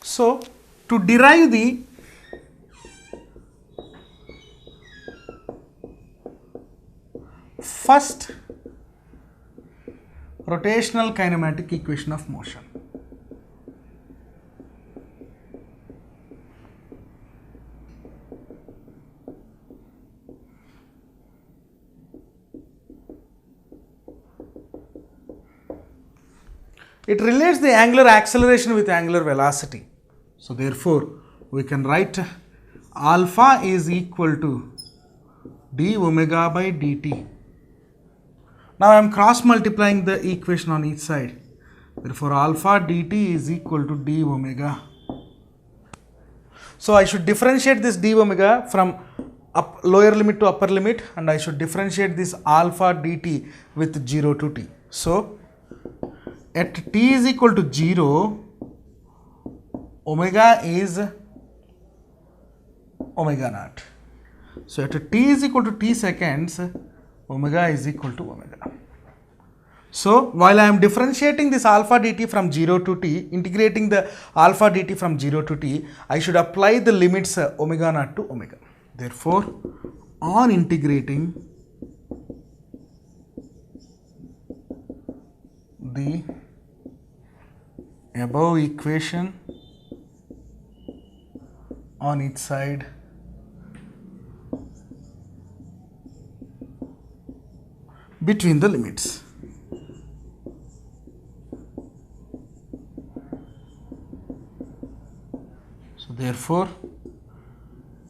So to derive the first rotational kinematic equation of motion, it relates the angular acceleration with angular velocity. So therefore we can write alpha is equal to d omega by dt. Now I am cross multiplying the equation on each side. Therefore alpha dt is equal to d omega. So I should differentiate this d omega from lower limit to upper limit, and I should differentiate this alpha dt with 0 to t. So at t is equal to 0, omega is omega naught. So at t is equal to t seconds, omega is equal to omega. So while I am differentiating this alpha dt from 0 to t, integrating the alpha dt from 0 to t, I should apply the limits omega naught to omega. Therefore, on integrating the above equation on each side, between the limits. So therefore,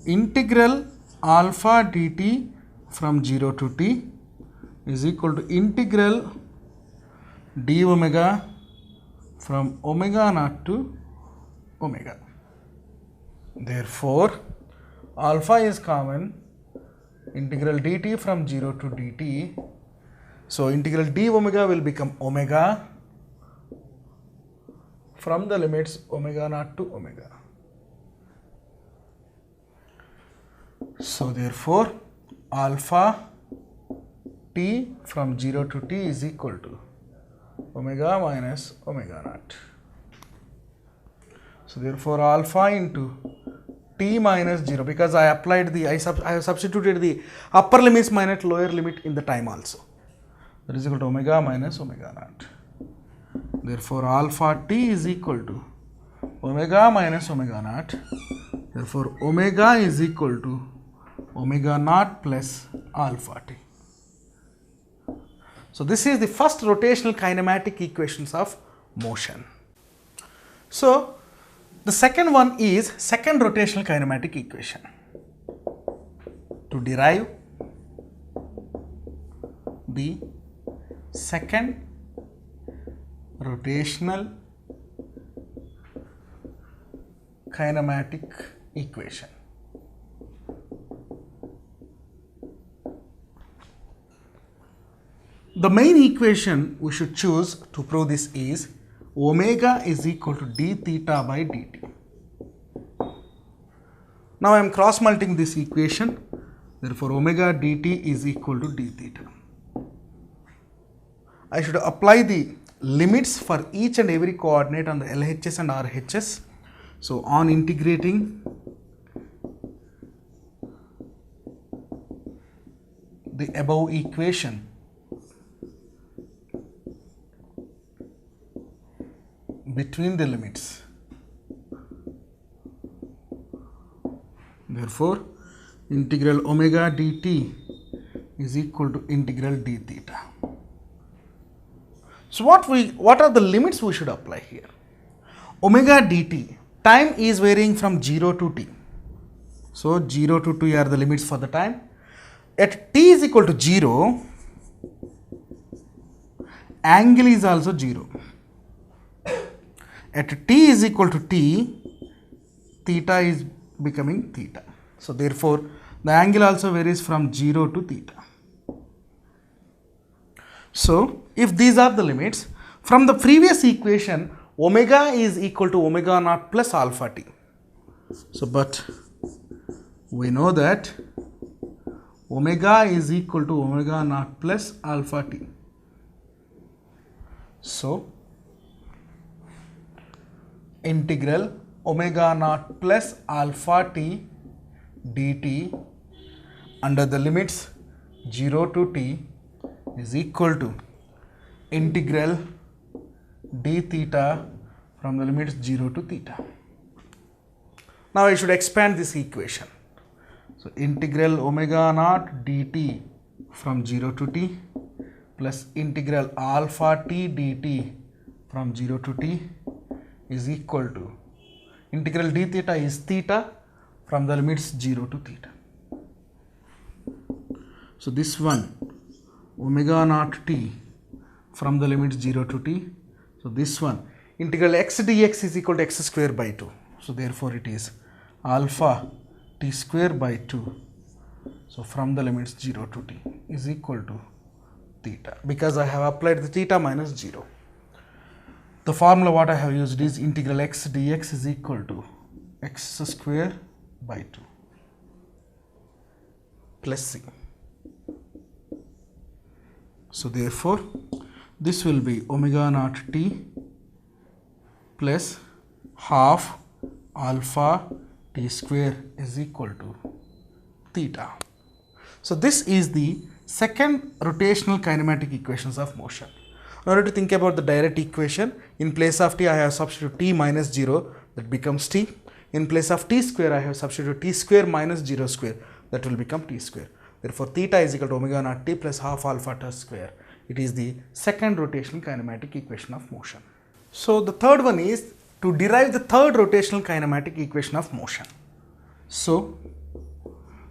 integral alpha dt from 0 to t is equal to integral d omega from omega naught to omega. Therefore, alpha is common, integral dt from 0 to dt. So integral d omega will become omega from the limits omega naught to omega. So therefore alpha t from 0 to t is equal to omega minus omega naught. So therefore alpha into t minus 0, because I applied the, I have substituted the upper limits minus lower limit in the time also. That is equal to omega minus omega naught. Therefore alpha t is equal to omega minus omega naught. Therefore omega is equal to omega naught plus alpha t. So this is the first rotational kinematic equations of motion. So the second one is second rotational kinematic equation. To derive the second rotational kinematic equation. The main equation we should choose to prove this is omega is equal to d theta by dt. Now I am cross multiplying this equation. Therefore omega dt is equal to d theta. I should apply the limits for each and every coordinate on the LHS and RHS. So on integrating the above equation, between the limits, therefore integral omega dt is equal to integral d theta. So what are the limits we should apply here? Omega dt, time is varying from 0 to t. So 0 to t are the limits for the time. At t is equal to 0, angle is also 0. At t is equal to t, theta is becoming theta. So therefore the angle also varies from 0 to theta. So if these are the limits, from the previous equation omega is equal to omega naught plus alpha t. So but we know that omega is equal to omega naught plus alpha t. So integral omega naught plus alpha t dt under the limits 0 to t is equal to integral d theta from the limits 0 to theta. Now I should expand this equation. So integral omega naught dt from 0 to t plus integral alpha t dt from 0 to t is equal to integral d theta is theta from the limits 0 to theta. So this one omega naught t from the limits 0 to t. So this one integral x dx is equal to x square by 2. So therefore it is alpha t square by 2. So from the limits 0 to t is equal to theta, because I have applied the theta minus 0. The formula what I have used is integral x dx is equal to x square by 2 plus c. So therefore this will be omega naught t plus half alpha t square is equal to theta. So this is the second rotational kinematic equations of motion. In order to think about the direct equation, in place of t I have substituted t minus 0, that becomes t. In place of t square I have substituted t square minus 0 square, that will become t square. Therefore theta is equal to omega naught t plus half alpha t square. It is the second rotational kinematic equation of motion. So the third one is to derive the third rotational kinematic equation of motion. So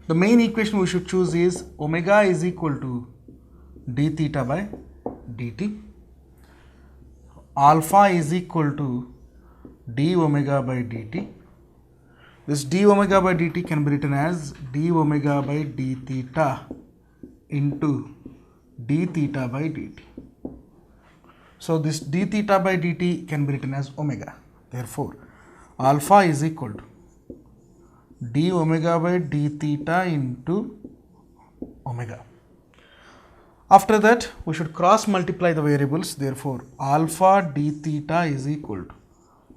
the main equation we should choose is omega is equal to d theta by dt. Alpha is equal to d omega by dt. This d omega by dt can be written as d omega by d theta into d theta by dt. So this d theta by dt can be written as omega. Therefore alpha is equal to d omega by d theta into omega. After that we should cross multiply the variables. Therefore alpha d theta is equal to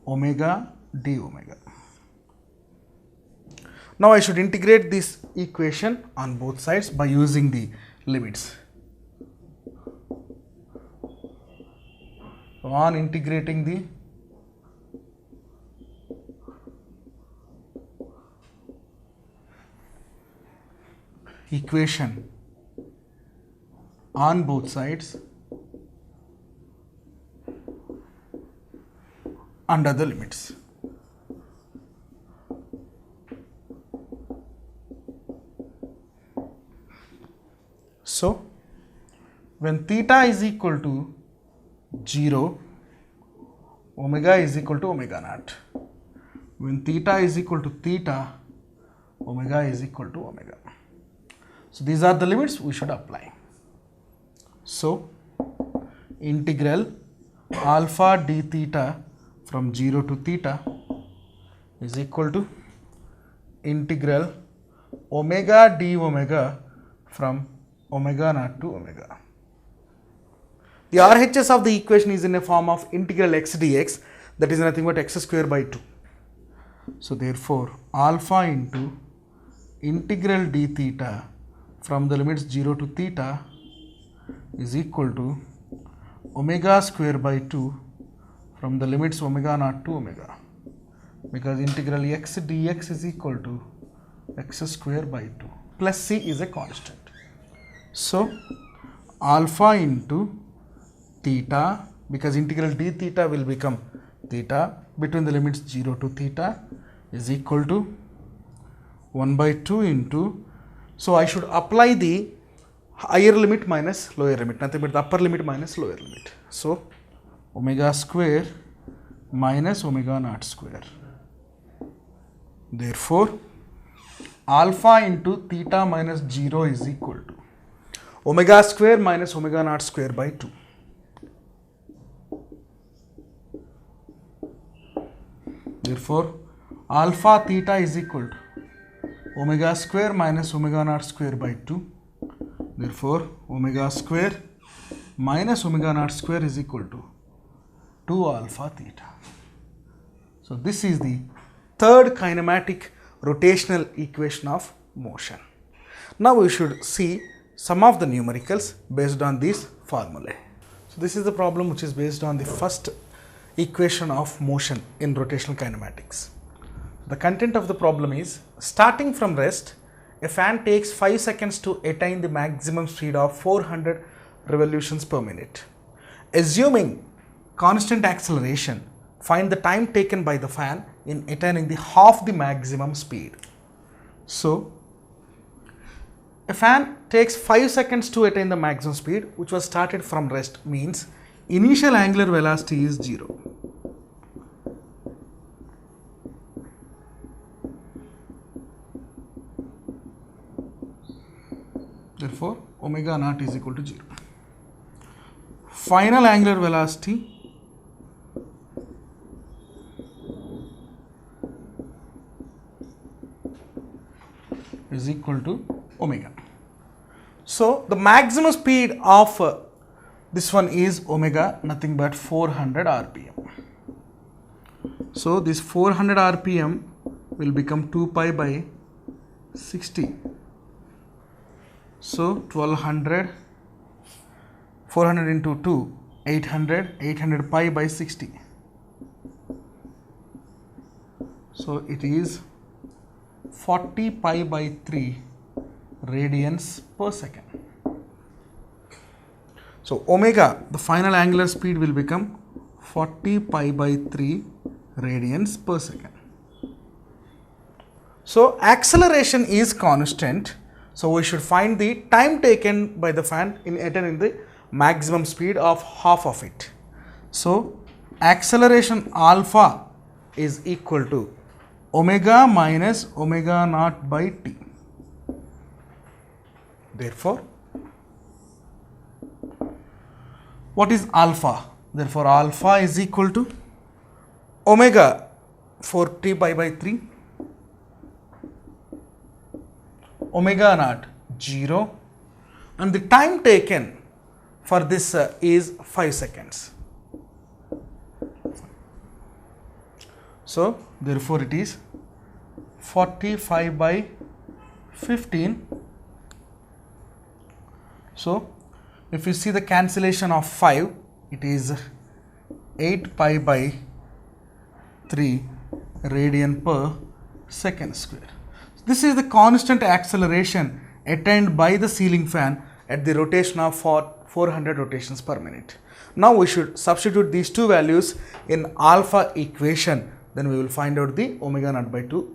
omega d omega. Now I should integrate this equation on both sides by using the limits. So on integrating the equation on both sides under the limits. So when theta is equal to 0, omega is equal to omega naught. When theta is equal to theta, omega is equal to omega. So these are the limits we should apply. So integral alpha d theta from 0 to theta is equal to integral omega d omega from omega naught to omega. The RHS of the equation is in a form of integral x dx, that is nothing but x square by 2. So therefore alpha into integral d theta from the limits 0 to theta is equal to omega square by 2 from the limits omega naught to omega, because integral x dx is equal to x square by 2 plus c is a constant. So alpha into theta, because integral d theta will become theta between the limits 0 to theta, is equal to 1 by 2 into, so I should apply the higher limit minus lower limit, nothing but the upper limit minus lower limit. So omega square minus omega naught square. Therefore alpha into theta minus 0 is equal to omega square minus omega naught square by 2. Therefore alpha theta is equal to omega square minus omega naught square by 2. Therefore omega square minus omega naught square is equal to 2 alpha theta. So this is the third kinematic rotational equation of motion. Now we should see some of the numericals based on these formulae. So this is the problem which is based on the first equation of motion in rotational kinematics. The content of the problem is, starting from rest, a fan takes 5 seconds to attain the maximum speed of 400 revolutions per minute. Assuming constant acceleration, find the time taken by the fan in attaining the half the maximum speed. So, a fan takes 5 seconds to attain the maximum speed, which was started from rest, means initial angular velocity is 0. Therefore, omega naught is equal to 0. Final angular velocity is equal to omega. So, the maximum speed of this one is omega, nothing but 400 rpm. So, this 400 rpm will become 2 pi by 60. So, 1200, 400 into 2, 800, 800 pi by 60. So, it is 40 pi by 3 radians per second. So, omega, the final angular speed will become 40 pi by 3 radians per second. So, acceleration is constant. So, we should find the time taken by the fan in attaining the maximum speed of half of it. So, acceleration alpha is equal to omega minus omega naught by t. Therefore, what is alpha? Therefore, alpha is equal to omega 40 pi by 3, omega naught 0, and the time taken for this is 5 seconds. So, therefore, it is 45 by 15. So, if you see the cancellation of 5, it is 8 pi by 3 radian per second square. This is the constant acceleration attained by the ceiling fan at the rotation of 400 rotations per minute. Now we should substitute these two values in alpha equation, then we will find out the omega naught by 2.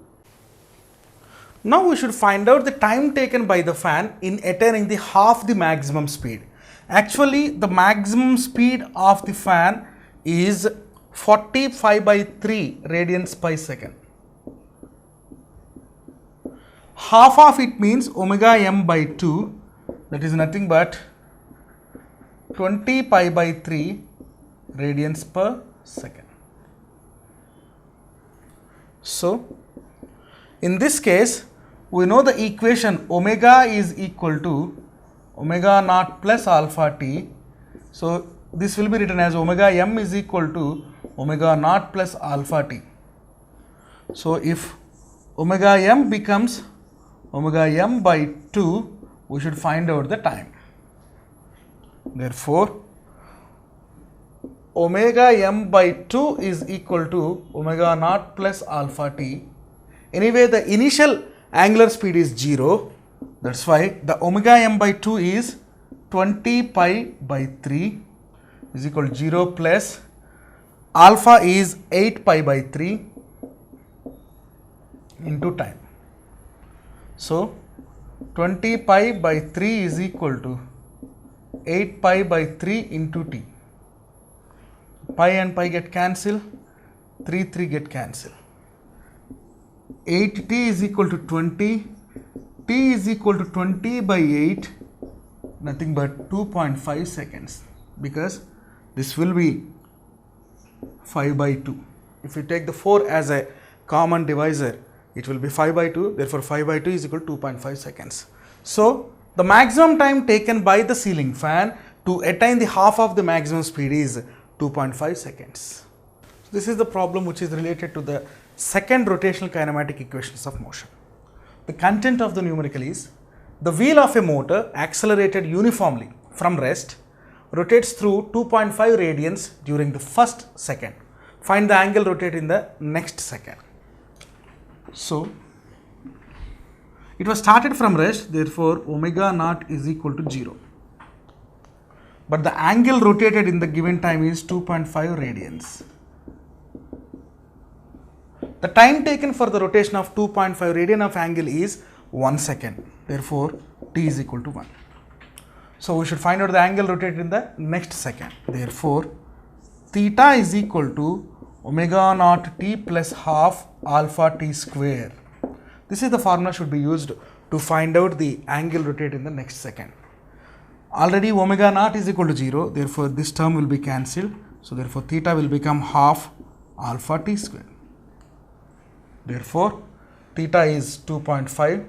Now we should find out the time taken by the fan in attaining the half the maximum speed. Actually, the maximum speed of the fan is 45 by 3 radians per second. Half of it means omega m by 2, that is nothing but 20 pi by 3 radians per second. So, in this case, we know the equation omega is equal to omega naught plus alpha t. So, this will be written as omega m is equal to omega naught plus alpha t. So, if omega m becomes omega m by 2, we should find out the time. Therefore, omega m by 2 is equal to omega naught plus alpha t. Anyway, the initial angular speed is 0. That's why the omega m by 2 is 20 pi by 3 is equal to 0 plus alpha is 8 pi by 3 into time. So, 20 pi by 3 is equal to 8 pi by 3 into t. Pi and pi get cancelled, 3 get cancelled. 8t is equal to 20, t is equal to 20 by 8, nothing but 2.5 seconds, because this will be 5 by 2. If you take the 4 as a common divisor, it will be 5 by 2, therefore 5 by 2 is equal to 2.5 seconds. So, the maximum time taken by the ceiling fan to attain the half of the maximum speed is 2.5 seconds. This is the problem which is related to the second rotational kinematic equations of motion. The content of the numerical is the wheel of a motor accelerated uniformly from rest rotates through 2.5 radians during the first second. Find the angle rotated in the next second. So, it was started from rest, therefore omega naught is equal to 0. But the angle rotated in the given time is 2.5 radians. The time taken for the rotation of 2.5 radian of angle is 1 second. Therefore, t is equal to 1. So, we should find out the angle rotated in the next second. Therefore, theta is equal to omega naught t plus half alpha t square. This is the formula should be used to find out the angle rotated in the next second. Already omega naught is equal to 0, therefore this term will be cancelled. So therefore theta will become half alpha t square. Therefore theta is 2.5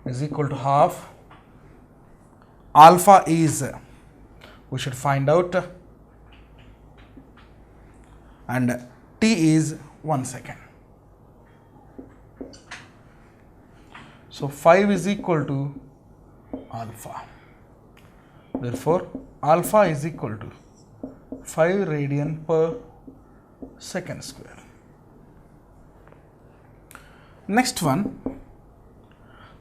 is equal to half. Alpha is, we should find out, and t is 1 second. So 5 is equal to alpha. Therefore, alpha is equal to 5 radian per second square. Next one,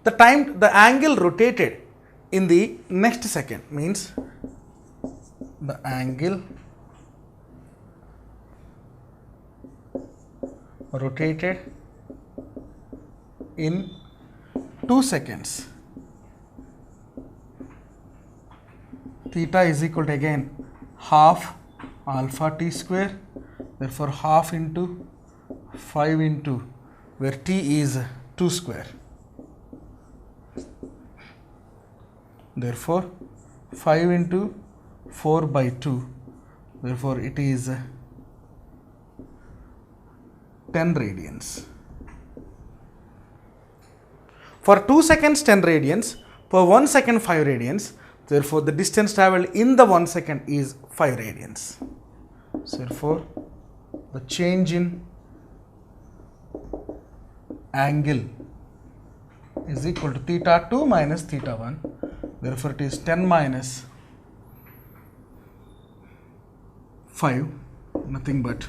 the angle rotated in the next second means the angle rotated in 2 seconds. Theta is equal to again half alpha t square, therefore half into 5 into where t is 2 square. Therefore 5 into 4 by 2, therefore it is 10 radians. For 2 seconds 10 radians, per 1 second 5 radians, therefore the distance travelled in the 1 second is 5 radians. So therefore the change in angle is equal to theta 2 minus theta 1, therefore it is 10 minus 5, nothing but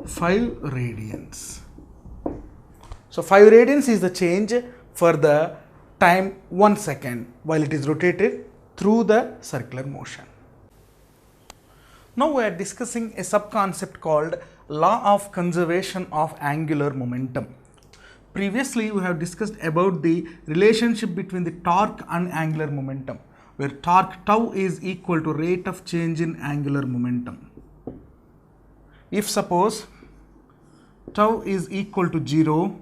5 radians. So 5 radians is the change for the time 1 second while it is rotated through the circular motion. Now we are discussing a sub-concept called law of conservation of angular momentum. Previously we have discussed about the relationship between the torque and angular momentum, where torque tau is equal to rate of change in angular momentum. If suppose tau is equal to 0,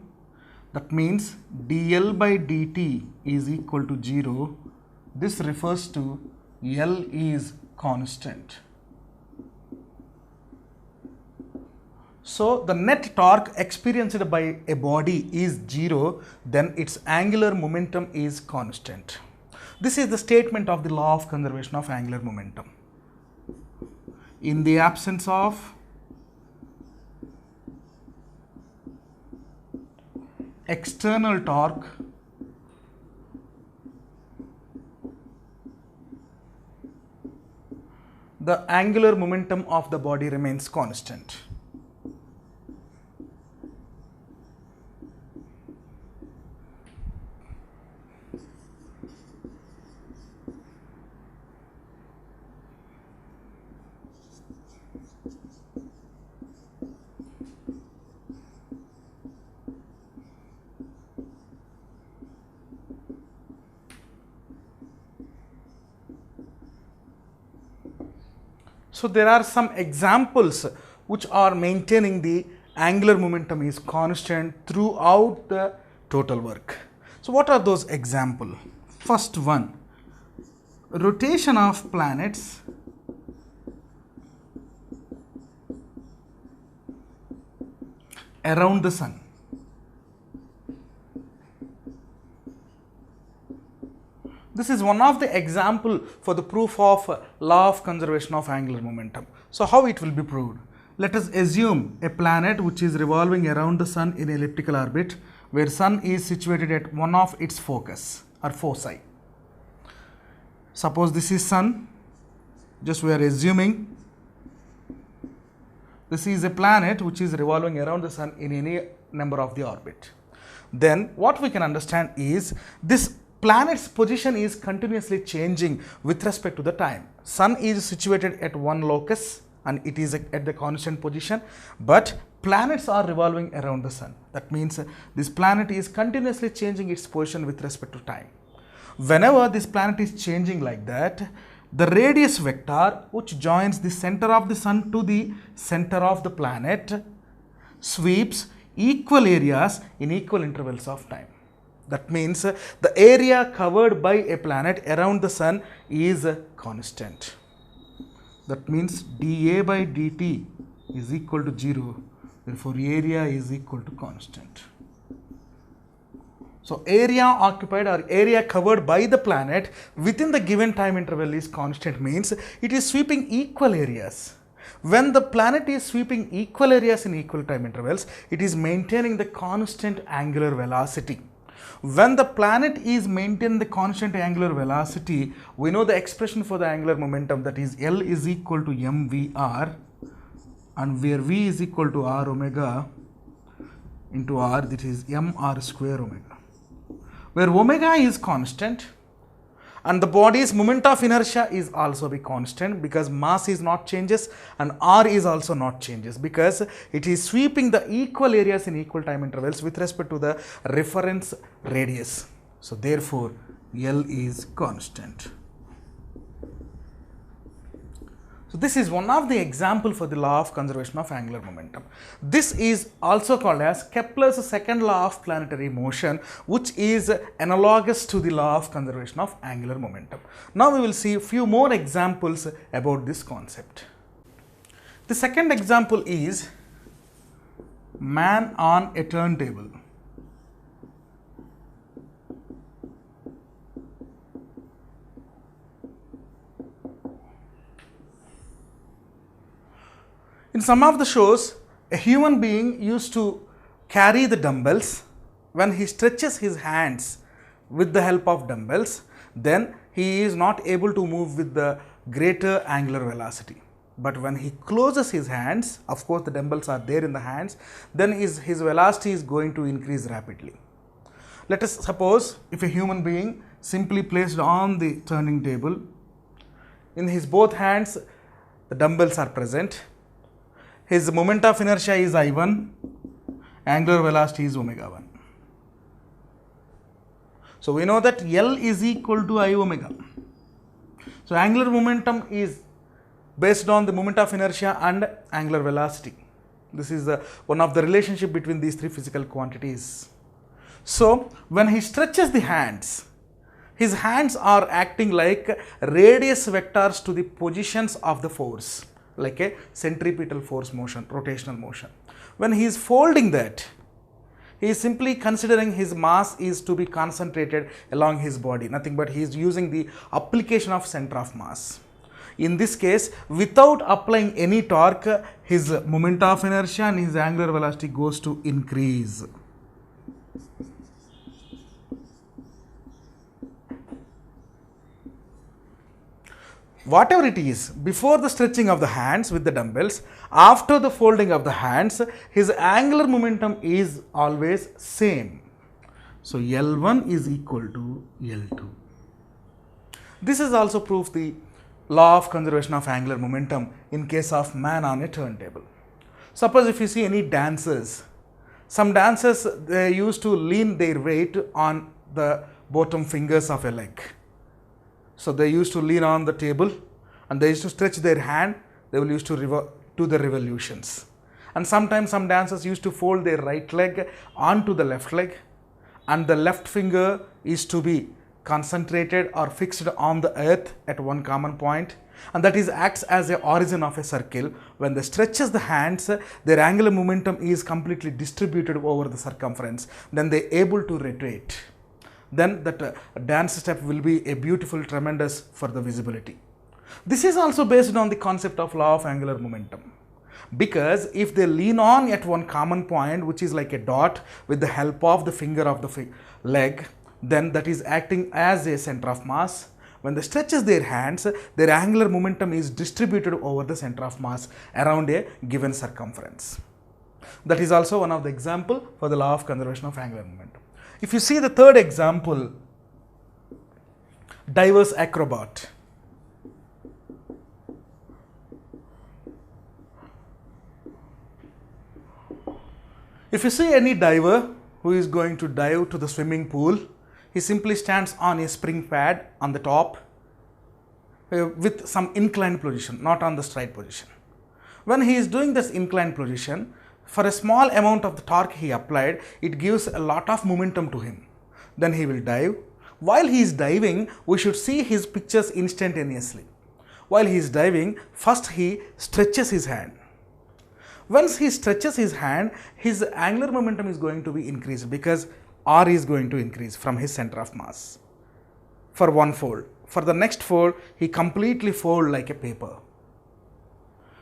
that means dl by dt is equal to 0. This refers to L is constant. So the net torque experienced by a body is 0, then its angular momentum is constant. This is the statement of the law of conservation of angular momentum. In the absence of external torque, the angular momentum of the body remains constant. So there are some examples which are maintaining the angular momentum is constant throughout the total work. So what are those examples? First one, rotation of planets around the sun. This is one of the example for the proof of law of conservation of angular momentum. So how it will be proved? Let us assume a planet which is revolving around the sun in elliptical orbit, where sun is situated at one of its focus or foci. Suppose this is sun, just we are assuming this is a planet which is revolving around the sun in any number of the orbit. Then what we can understand is this planet's position is continuously changing with respect to the time. Sun is situated at one locus and it is at the constant position, but planets are revolving around the sun. That means this planet is continuously changing its position with respect to time. Whenever this planet is changing like that, the radius vector which joins the center of the sun to the center of the planet sweeps equal areas in equal intervals of time. That means the area covered by a planet around the sun is constant. That means dA by dt is equal to 0. Therefore, area is equal to constant. So, area occupied or area covered by the planet within the given time interval is constant, means it is sweeping equal areas. When the planet is sweeping equal areas in equal time intervals, it is maintaining the constant angular velocity. When the planet is maintaining the constant angular velocity, we know the expression for the angular momentum, that is L is equal to mvr, and where v is equal to r omega into r, that is mr square omega. Where omega is constant and the body's moment of inertia is also be constant, because mass is not changes and r is also not changes, because it is sweeping the equal areas in equal time intervals with respect to the reference radius. So therefore L is constant. So this is one of the example for the law of conservation of angular momentum. This is also called as Kepler's second law of planetary motion, which is analogous to the law of conservation of angular momentum. Now we will see a few more examples about this concept. The second example is man on a turntable. In some of the shows, a human being used to carry the dumbbells. When he stretches his hands with the help of dumbbells, then he is not able to move with the greater angular velocity. But when he closes his hands, of course the dumbbells are there in the hands, then his velocity is going to increase rapidly. Let us suppose if a human being simply placed on the turning table, in his both hands the dumbbells are present. His moment of inertia is I1, angular velocity is omega 1. So we know that L is equal to I omega. So angular momentum is based on the moment of inertia and angular velocity. This is one of the relationship between these three physical quantities. So when he stretches the hands, his hands are acting like radius vectors to the positions of the force, like a centripetal force motion, rotational motion. When he is folding that, he is simply considering his mass is to be concentrated along his body, nothing but he is using the application of center of mass. In this case, without applying any torque, his moment of inertia and his angular velocity goes to increase. Whatever it is, before the stretching of the hands with the dumbbells, after the folding of the hands, his angular momentum is always same. So L1 is equal to L2. This is also proves the law of conservation of angular momentum in case of man on a turntable. Suppose if you see any dancers, some dancers, they used to lean their weight on the bottom fingers of a leg. So they used to lean on the table and they used to stretch their hand, they will used to do the revolutions. And sometimes some dancers used to fold their right leg onto the left leg, and the left finger is to be concentrated or fixed on the earth at one common point, and that is acts as a origin of a circle. When they stretches the hands, their angular momentum is completely distributed over the circumference, then they are able to rotate. Then that dance step will be a beautiful, tremendous for the visibility. This is also based on the concept of law of angular momentum. because if they lean on at one common point, which is like a dot, with the help of the finger of the leg, then that is acting as a center of mass. When they stretches their hands, their angular momentum is distributed over the center of mass around a given circumference. That is also one of the example for the law of conservation of angular momentum. If you see the third example, diver's acrobat. If you see any diver who is going to dive to the swimming pool, he simply stands on a spring pad on the top with some inclined position, not on the straight position. When he is doing this inclined position, for a small amount of the torque he applied, it gives a lot of momentum to him. Then he will dive. While he is diving, we should see his pictures instantaneously. While he is diving, first he stretches his hand. Once he stretches his hand, his angular momentum is going to be increased because R is going to increase from his center of mass for one fold. For the next fold, he completely folds like a paper.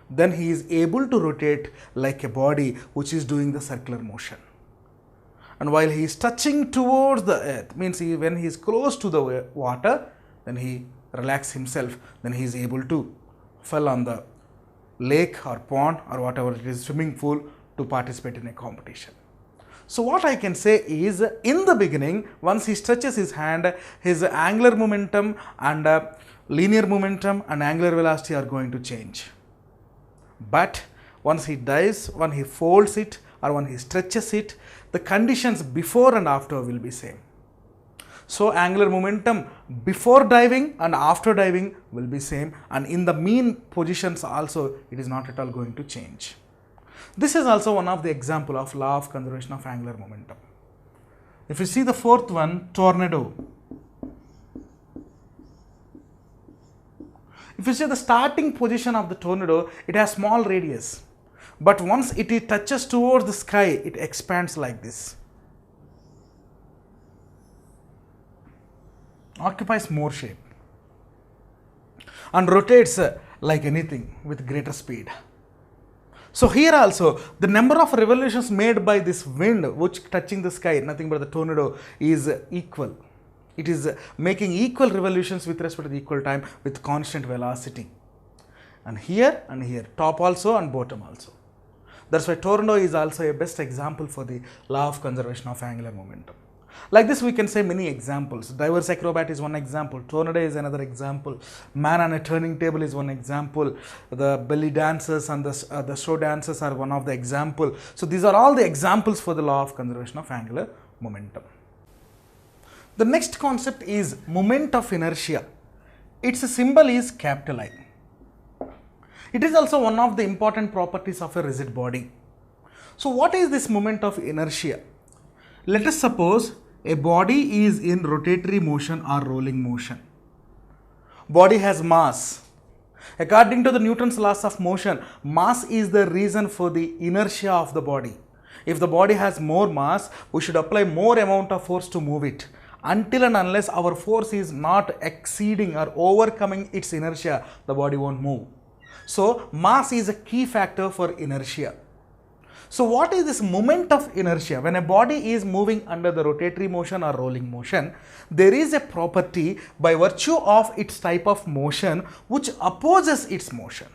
Then he is able to rotate like a body which is doing the circular motion. And while he is touching towards the earth, means when he is close to the water, then he relaxes himself, then he is able to fall on the lake or pond or whatever it is, swimming pool, to participate in a competition. So what I can say is, in the beginning, once he stretches his hand, his angular momentum and linear momentum and angular velocity are going to change. But once he dives, when he folds it or when he stretches it, the conditions before and after will be same. So angular momentum before diving and after diving will be same, and in the mean positions also it is not at all going to change. This is also one of the example of law of conservation of angular momentum. If you see the fourth one, tornado. If you see the starting position of the tornado, it has small radius, but once it touches towards the sky, it expands like this, occupies more shape and rotates like anything with greater speed. So here also, the number of revolutions made by this wind which touching the sky, nothing but the tornado, is equal. It is making equal revolutions with respect to the equal time with constant velocity. And here, top also and bottom also. That's why tornado is also a best example for the law of conservation of angular momentum. Like this, we can say many examples. Diver's acrobat is one example. Tornado is another example. Man on a turning table is one example. The belly dancers and the show dancers are one of the example. So these are all the examples for the law of conservation of angular momentum. The next concept is moment of inertia. Its symbol is capital I. It is also one of the important properties of a rigid body. So what is this moment of inertia? Let us suppose a body is in rotatory motion or rolling motion. Body has mass. According to the Newton's laws of motion, mass is the reason for the inertia of the body. If the body has more mass, we should apply more amount of force to move it. Until and unless our force is not exceeding or overcoming its inertia, the body won't move. So mass is a key factor for inertia. So what is this moment of inertia? When a body is moving under the rotatory motion or rolling motion, there is a property by virtue of its type of motion which opposes its motion.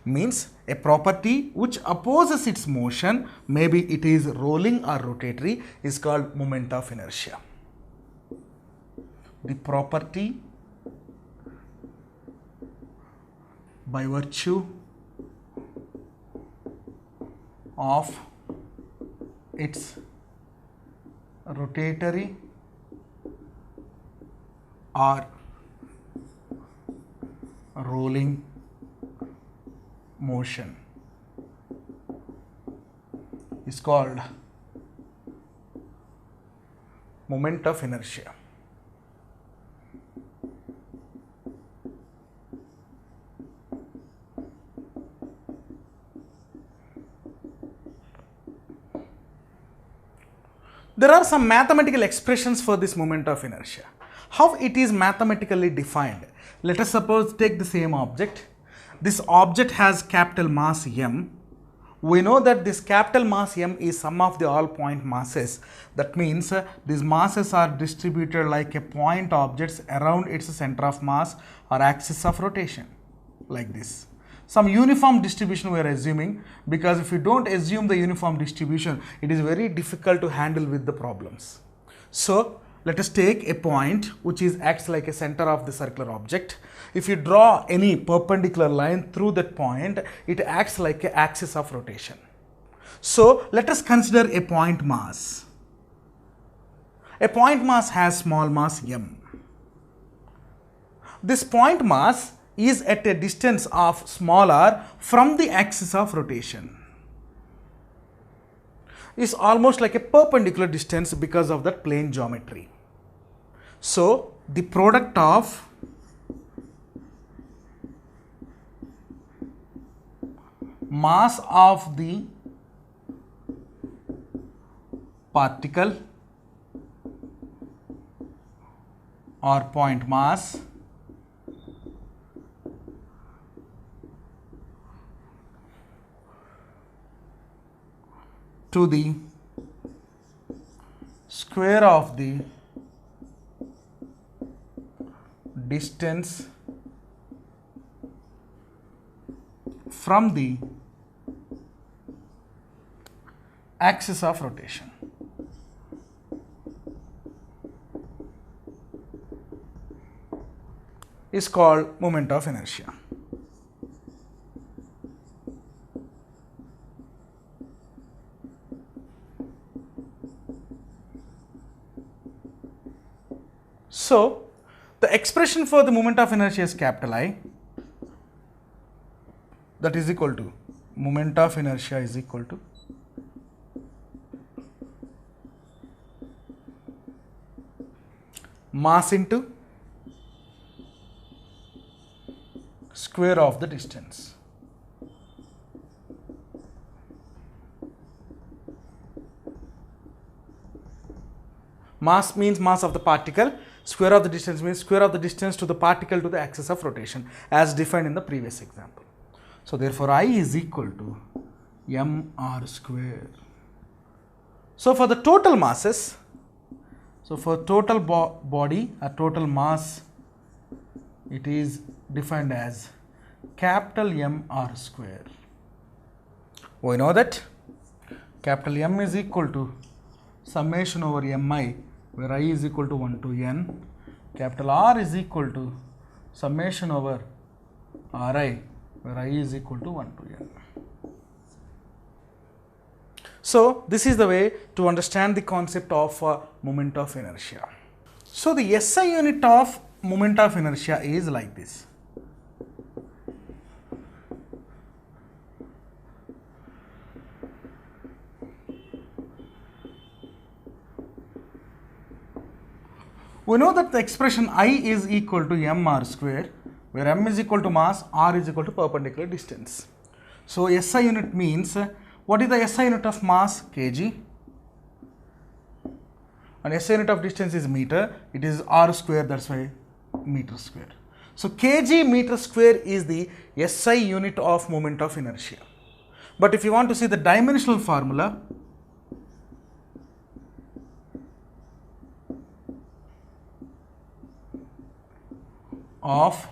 Means a property which opposes its motion, maybe it is rolling or rotatory, is called moment of inertia. The property by virtue of its rotatory or rolling motion is called moment of inertia. There are some mathematical expressions for this moment of inertia. How it is mathematically defined? Let us suppose take the same object this object has capital mass m, we know that this capital mass m is sum of the all point masses. That means these masses are distributed like a point objects around its center of mass or axis of rotation, like this. Some uniform distribution we are assuming, because if you don't assume the uniform distribution, it is very difficult to handle with the problems. So let us take a point which acts like a center of the circular object. If you draw any perpendicular line through that point, it acts like an axis of rotation. So let us consider a point mass. A point mass has small mass m. This point mass is at a distance of small r from the axis of rotation. Is almost like a perpendicular distance because of that plane geometry. So the product of mass of the particle or point mass to the square of the distance from the axis of rotation. Is called moment of inertia. So the expression for the moment of inertia is capital I, that is equal to moment of inertia is equal to mass into square of the distance. Mass means mass of the particle, square of the distance means square of the distance to the particle to the axis of rotation, as defined in the previous example. So therefore I is equal to mr square. So for the total masses, so for total body or total mass, it is defined as capital mr square. We know that capital M is equal to summation over mi, where I is equal to 1 to n. Capital R is equal to summation over Ri, where I is equal to 1 to n. So this is the way to understand the concept of moment of inertia. So the SI unit of moment of inertia is like this. We know that the expression I is equal to mr square, where m is equal to mass, r is equal to perpendicular distance. So SI unit means, what is the SI unit of mass? Kg. And SI unit of distance is meter. It is r square, that's why meter square. So kg meter square is the SI unit of moment of inertia. But if you want to see the dimensional formula, of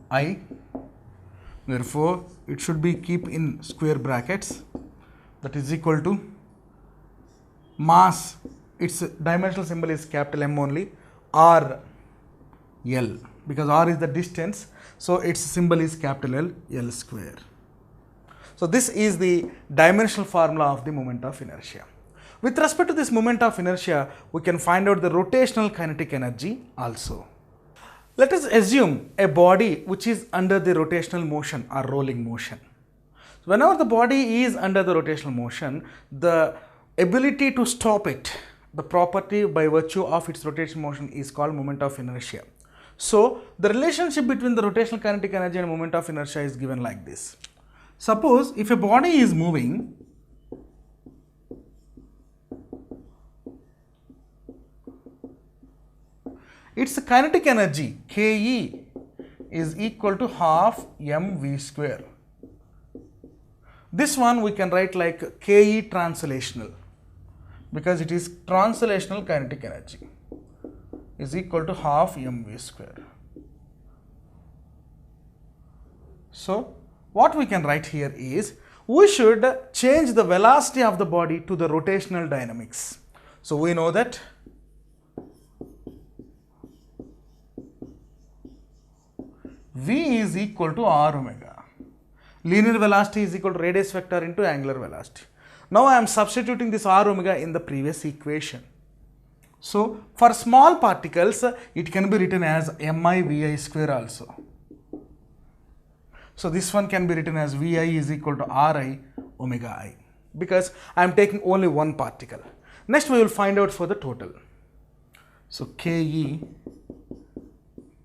I, therefore it should be keep in square brackets, that is equal to mass, its dimensional symbol is capital M only, R L, because R is the distance, so its symbol is capital L, L square. So this is the dimensional formula of the moment of inertia. With respect to this moment of inertia, we can find out the rotational kinetic energy also. Let us assume a body which is under the rotational motion or rolling motion. So whenever the body is under the rotational motion, the ability to stop it, the property by virtue of its rotational motion is called moment of inertia. So the relationship between the rotational kinetic energy and moment of inertia is given like this. Suppose if a body is moving, its kinetic energy Ke is equal to half mv square. This one we can write like Ke translational, because it is translational kinetic energy, is equal to half mv square. So what we can write here is, we should change the velocity of the body to the rotational dynamics. So we know that V is equal to r omega. Linear velocity is equal to radius vector into angular velocity. Now I am substituting this r omega in the previous equation. So for small particles, it can be written as mi vi square also. So this one can be written as Vi is equal to Ri omega I, because I am taking only one particle. Next we will find out for the total. So Ke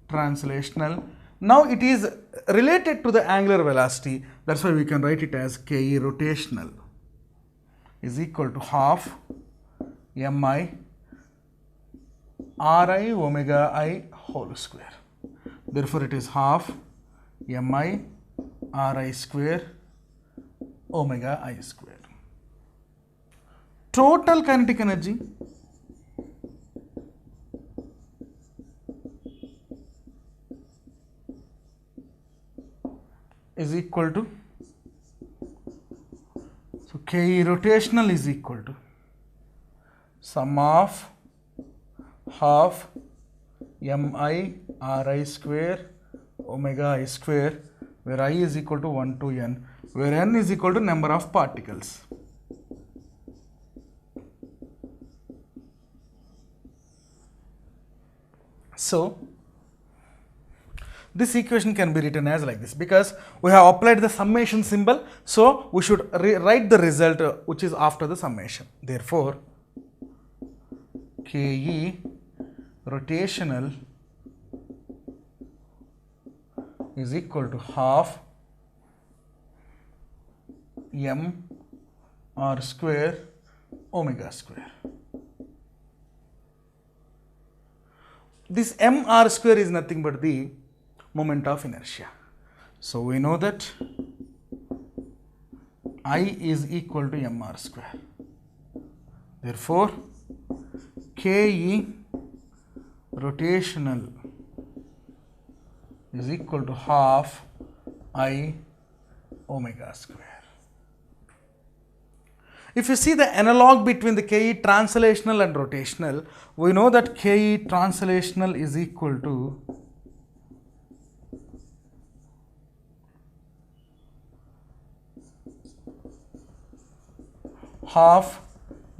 translational. Now it is related to the angular velocity, that's why we can write it as Ke rotational is equal to half mi Ri omega I whole square. Therefore it is half mi Ri square omega I square. Total kinetic energy is equal to, so Ke rotational is equal to sum of half mi Ri square omega I square, where I is equal to 1 to n, where n is equal to number of particles. So this equation can be written as like this, because we have applied the summation symbol, so we should write the result which is after the summation. Therefore Ke rotational is equal to half m r square omega square. This mr square is nothing but the moment of inertia. So we know that I is equal to mr square. Therefore Ke rotational is equal to half I omega square. If you see the analog between the Ke translational and rotational, we know that Ke translational is equal to half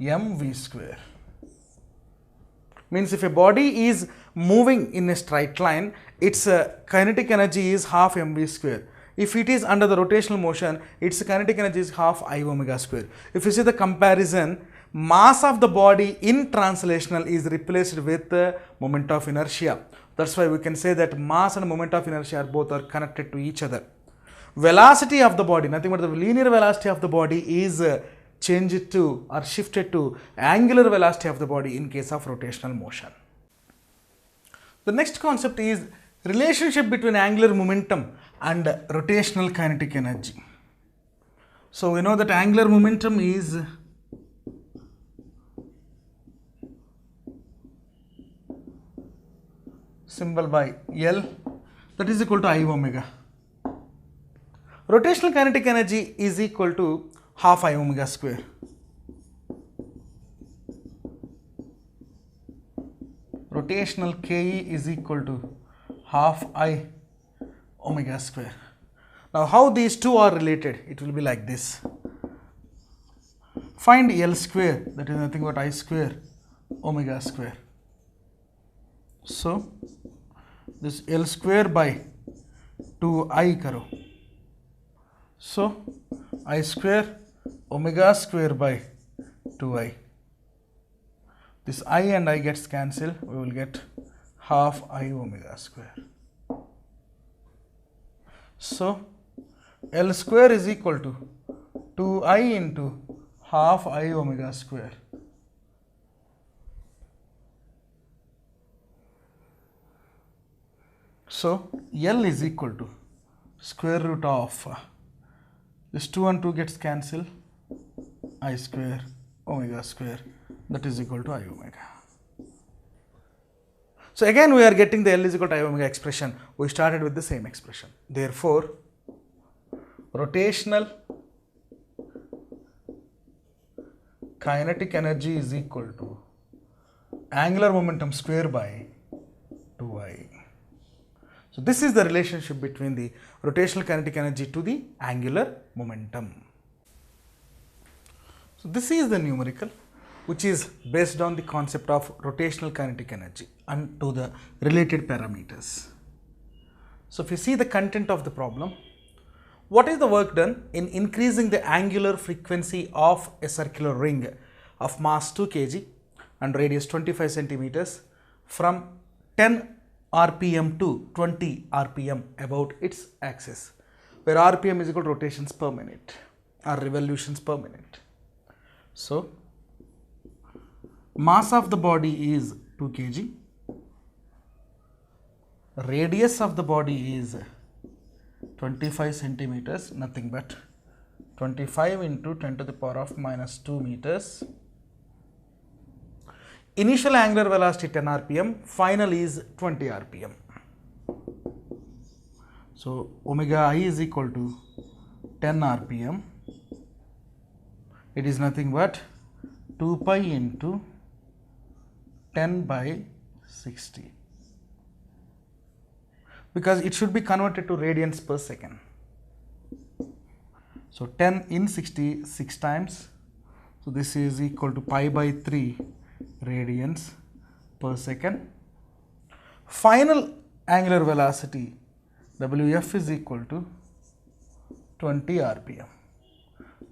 mv square. Means if a body is moving in a straight line, its kinetic energy is half mv square. If it is under the rotational motion, its kinetic energy is half I omega square. If you see the comparison, mass of the body in translational is replaced with moment of inertia. That's why we can say that mass and moment of inertia are both are connected to each other. Velocity of the body, nothing but the linear velocity of the body is changed to or shifted to angular velocity of the body in case of rotational motion. The next concept is relationship between angular momentum and rotational kinetic energy. So we know that angular momentum is symbol by L, that is equal to I omega. Rotational kinetic energy is equal to half I omega square. Rotational Ke is equal to half I omega square. Now how these two are related? It will be like this. Find L square, that is nothing but I square omega square. So this L square by 2I karo. So I square omega square by 2I. This I and I gets cancelled, we will get half I omega square. So L square is equal to 2I into half I omega square. So L is equal to square root of this 2 and 2 gets cancelled, I square omega square, that is equal to I omega. So again we are getting the L is equal to I omega expression. We started with the same expression. Therefore, rotational kinetic energy is equal to angular momentum square by 2I. So this is the relationship between the rotational kinetic energy to the angular momentum. So this is the numerical which is based on the concept of rotational kinetic energy and to the related parameters. So if you see the content of the problem, what is the work done in increasing the angular frequency of a circular ring of mass 2 kg and radius 25 centimeters from 10 RPM to 20 RPM about its axis, where RPM is equal to rotations per minute or revolutions per minute. So mass of the body is 2 kg, radius of the body is 25 centimeters, nothing but 25 into 10 to the power of minus 2 meters. Initial angular velocity 10 rpm, final is 20 rpm. So omega I is equal to 10 rpm. It is nothing but 2 pi into 10 by 60, because it should be converted to radians per second. So 10 in 60 6 times, so this is equal to pi by 3 radians per second. Final angular velocity Wf is equal to 20 rpm,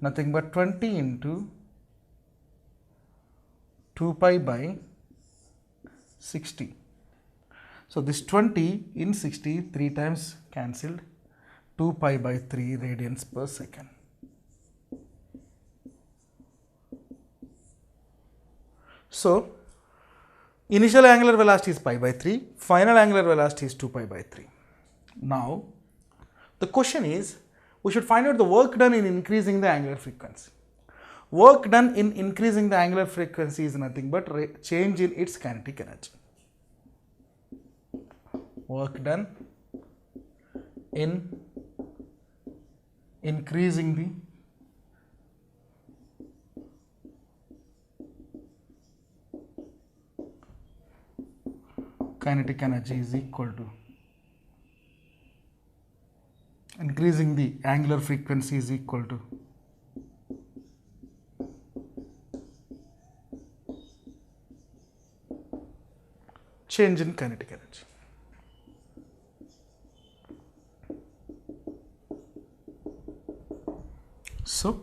nothing but 20 into 2 pi by 60. So this 20 in 60 3 times cancelled, 2 pi by 3 radians per second. So initial angular velocity is pi by 3, final angular velocity is 2 pi by 3. Now the question is, we should find out the work done in increasing the angular frequency. Work done in increasing the angular frequency is nothing but change in its kinetic energy. Work done in increasing the kinetic energy is equal to increasing the angular frequency is equal to change in kinetic energy. So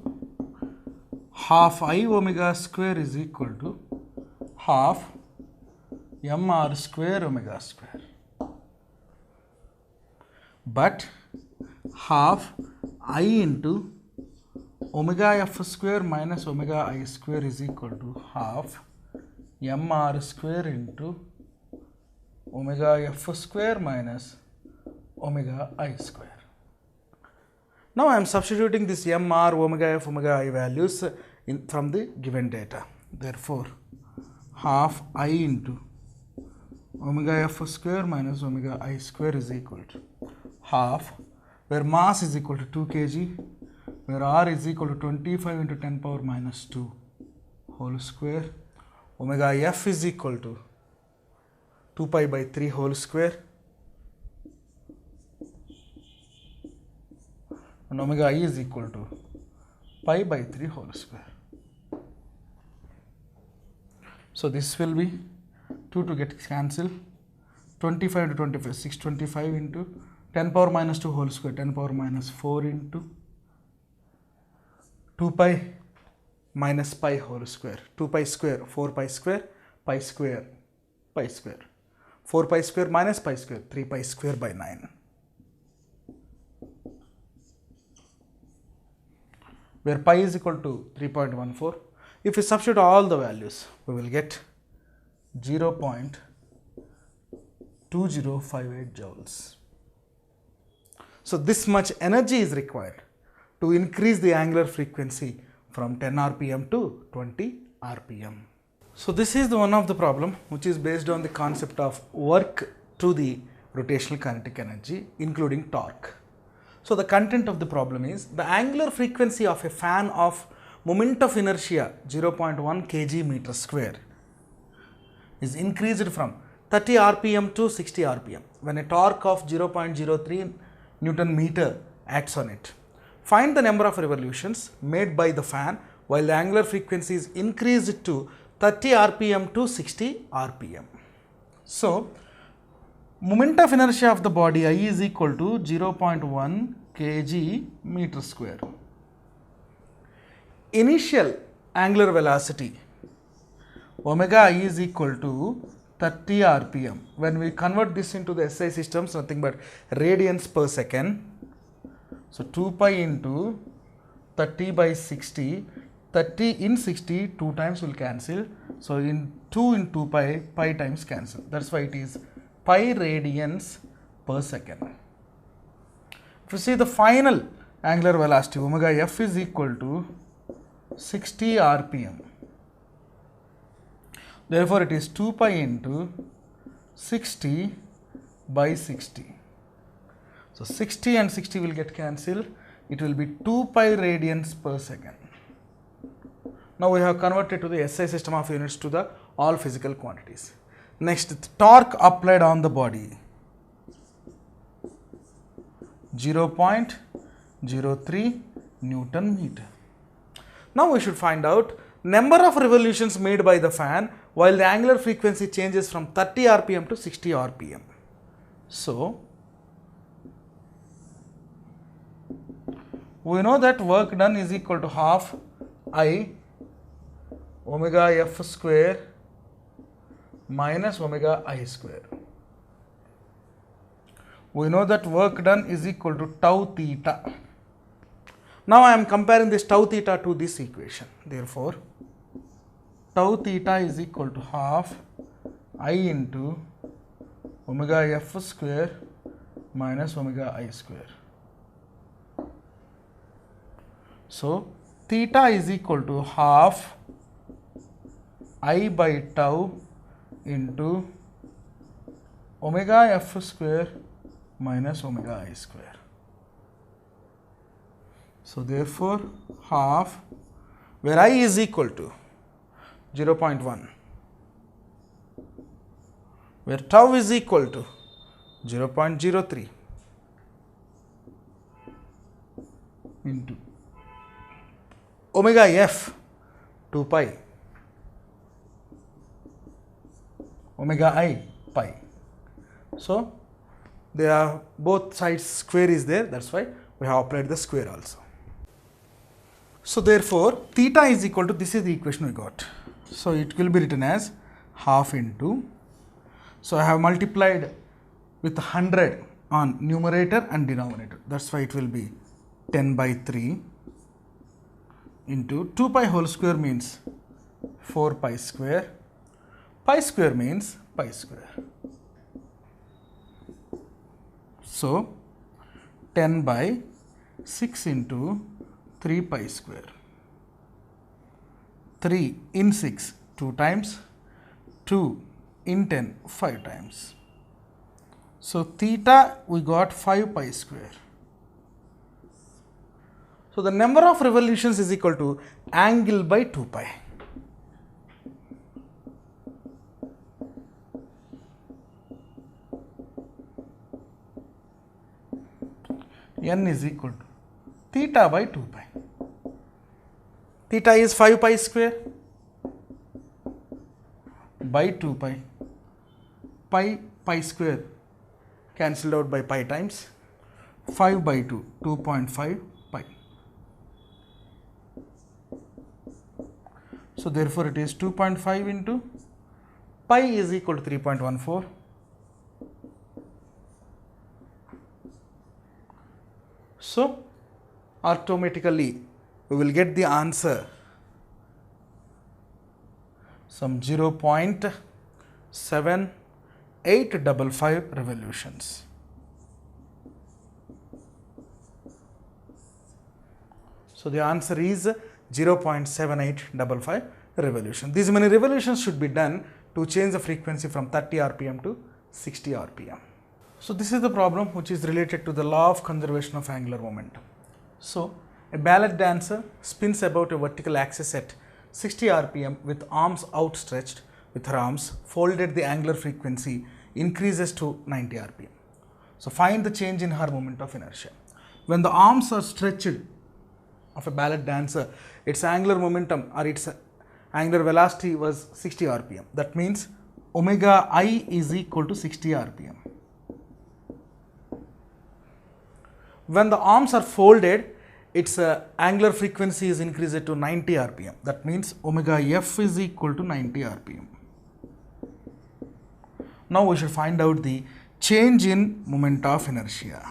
half I omega square is equal to half mr square omega square, but half I into omega f square minus omega I square is equal to half mr square into omega f square minus omega I square. Now I am substituting this mr, omega f, omega I values from the given data. Therefore, half I into omega f square minus omega I square is equal to half, where mass is equal to 2 kg, where r is equal to 25 into 10 power minus 2 whole square, omega f is equal to 2 pi by 3 whole square, and omega I is equal to pi by 3 whole square. So this will be 2 to get cancelled, 25 into 25, 625 into 10 power minus 2 whole square, 10 power minus 4 into 2 pi minus pi whole square, 2 pi square, 4 pi square, pi square, pi square, 4 pi square minus pi square, 3 pi square by 9, where pi is equal to 3.14. If we substitute all the values, we will get 0.2058 joules. So this much energy is required to increase the angular frequency from 10 rpm to 20 rpm. So this is the one of the problem which is based on the concept of work to the rotational kinetic energy including torque. So the content of the problem is the angular frequency of a fan of moment of inertia 0.1 kg meter square is increased from 30 rpm to 60 rpm when a torque of 0.03 Newton meter acts on it. Find the number of revolutions made by the fan while the angular frequency is increased to 30 rpm to 60 rpm. So, moment of inertia of the body I is equal to 0.1 kg meter square. Initial angular velocity omega I is equal to 30 rpm. When we convert this into the SI systems, nothing but radians per second. So 2 pi into 30 by 60, 30 in 60, 2 times will cancel. So in 2 into pi, pi times cancel. That's why it is pi radians per second. If you see the final angular velocity, omega f is equal to 60 rpm. Therefore, it is 2 pi into 60 by 60. So 60 and 60 will get cancelled. It will be 2 pi radians per second. Now we have converted to the SI system of units to the all physical quantities. Next, the torque applied on the body 0.03 Newton meter. Now we should find out number of revolutions made by the fan while the angular frequency changes from 30 rpm to 60 rpm. So, we know that work done is equal to half I omega f square minus omega I square. We know that work done is equal to tau theta. Now I am comparing this tau theta to this equation. Therefore, tau theta is equal to half I into omega f square minus omega I square. So, theta is equal to half I by tau into omega f square minus omega I square. So, therefore, half where I is equal to 0.1, where tau is equal to 0.03 into omega f 2 pi omega I pi. So, they are both sides square is there, that is why we have applied the square also. So, therefore, theta is equal to, this is the equation we got. So, it will be written as half into, so I have multiplied with 100 on numerator and denominator, that is why it will be 10 by 3 into 2 pi whole square means 4 pi square, pi square means pi square. So, 10 by 6 into 3 pi square. 3 in 6 2 times, 2 in 10 5 times. So, theta we got 5 pi square. So, the number of revolutions is equal to angle by 2 pi. N is equal to theta by 2 pi. Theta is 5 pi square by 2 pi. Pi square cancelled out by pi times 5 by 2, 2.5 pi. So, therefore, it is 2.5 into pi is equal to 3.14. So, automatically we will get the answer some 0.7855 revolutions. So the answer is 0.7855 revolution. These many revolutions should be done to change the frequency from 30 rpm to 60 rpm. So this is the problem which is related to the law of conservation of angular momentum. So a ballet dancer spins about a vertical axis at 60 rpm with arms outstretched. With her arms folded, the angular frequency increases to 90 rpm. So find the change in her moment of inertia. When the arms are stretched of a ballet dancer, its angular momentum or its angular velocity was 60 rpm. That means omega I is equal to 60 rpm. When the arms are folded, its angular frequency is increased to 90 rpm. That means omega F is equal to 90 rpm. Now we should find out the change in moment of inertia.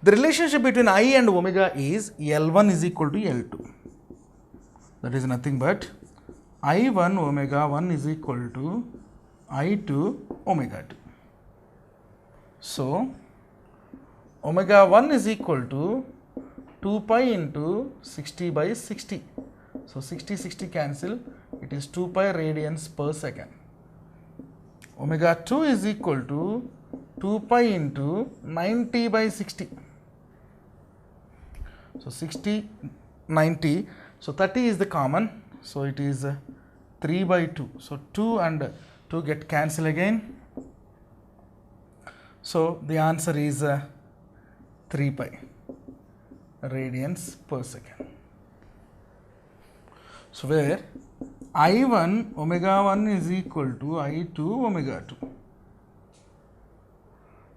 The relationship between I and omega is L1 is equal to L2. That is nothing but I1 omega 1 is equal to I2 omega 2. So omega 1 is equal to 2 pi into 60 by 60. So 60 cancel, it is 2 pi radians per second. Omega 2 is equal to 2 pi into 90 by 60. So 60, 90, so 30 is the common, so it is 3 by 2. So 2 and 2 get cancel again. So the answer is 3 pi radians per second. So where I1 omega 1 is equal to I2 omega 2.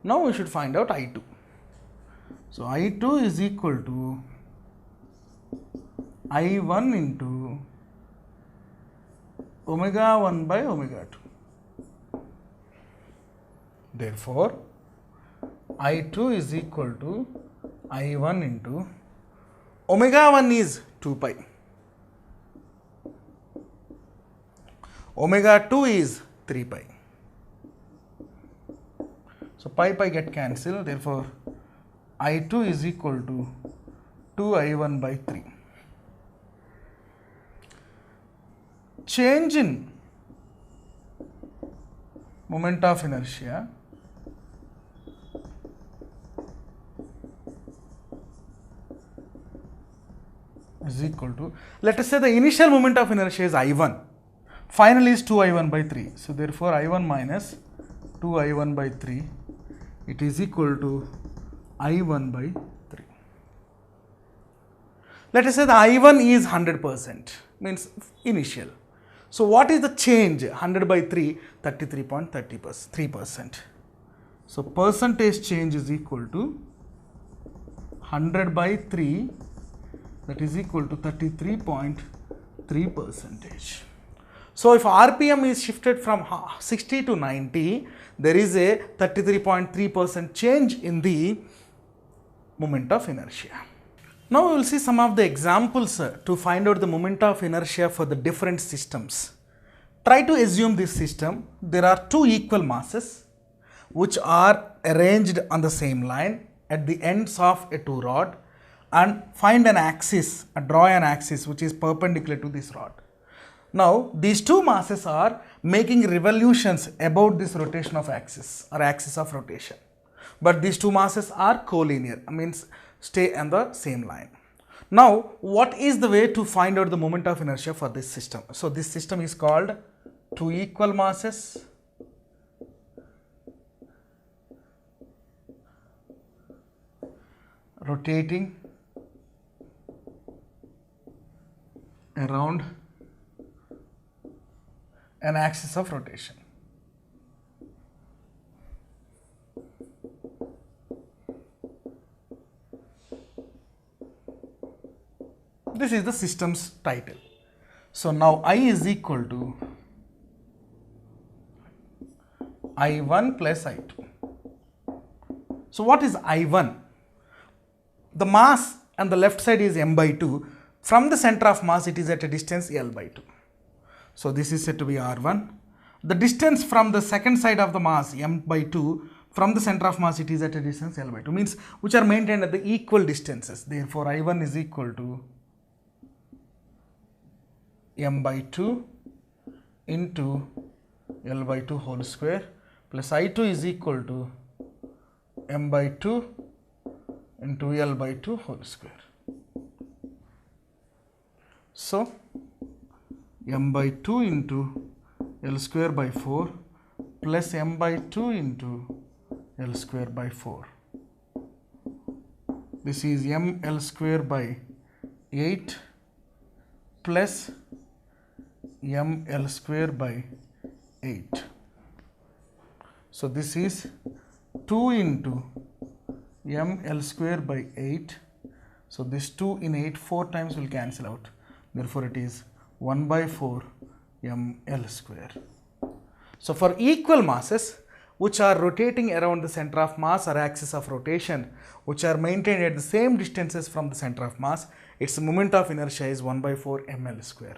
Now we should find out I2. So I2 is equal to I1 into omega 1 by omega 2. Therefore, I2 is equal to I1 into omega 1 is 2 pi. Omega 2 is 3 pi. So pi get cancelled. Therefore, I2 is equal to 2I1 by 3. Change in moment of inertia is equal to, let us say the initial moment of inertia is I1, final is 2I1 by 3. So therefore I1 minus 2I1 by 3, it is equal to I1 by 3. Let us say the I1 is 100%, means initial. So what is the change? 100 by 3, 33.3%. So percentage change is equal to 100 by 3, that is equal to 33.3%. So if RPM is shifted from 60 to 90, there is a 33.3% change in the moment of inertia. Now we will see some of the examples to find out the moment of inertia for the different systems. Try to assume this system. There are two equal masses which are arranged on the same line at the ends of a two rod, and find an axis, draw an axis which is perpendicular to this rod. Now these two masses are making revolutions about this rotation of axis or axis of rotation. But these two masses are collinear, means stay on the same line. Now what is the way to find out the moment of inertia for this system? So this system is called two equal masses rotating around an axis of rotation. This is the system's title. So now I is equal to I1 plus I2. So what is I1? The mass on the left side is m by 2. From the center of mass, it is at a distance L by 2. So this is said to be R1. The distance from the second side of the mass m by 2 From the center of mass, it is at a distance L by 2, means which are maintained at the equal distances. Therefore, I1 is equal to m by 2 into L by 2 whole square plus I2 is equal to m by 2 into L by 2 whole square. So, m by 2 into L square by 4 plus m by 2 into L square by 4. This is m L square by 8 plus m L square by 8. So, this is 2 into m L square by 8. So, this 2 in 8 4 times will cancel out. Therefore, it is 1 by 4 m L square. So, for equal masses which are rotating around the center of mass or axis of rotation, which are maintained at the same distances from the center of mass, its moment of inertia is 1 by 4 ml square.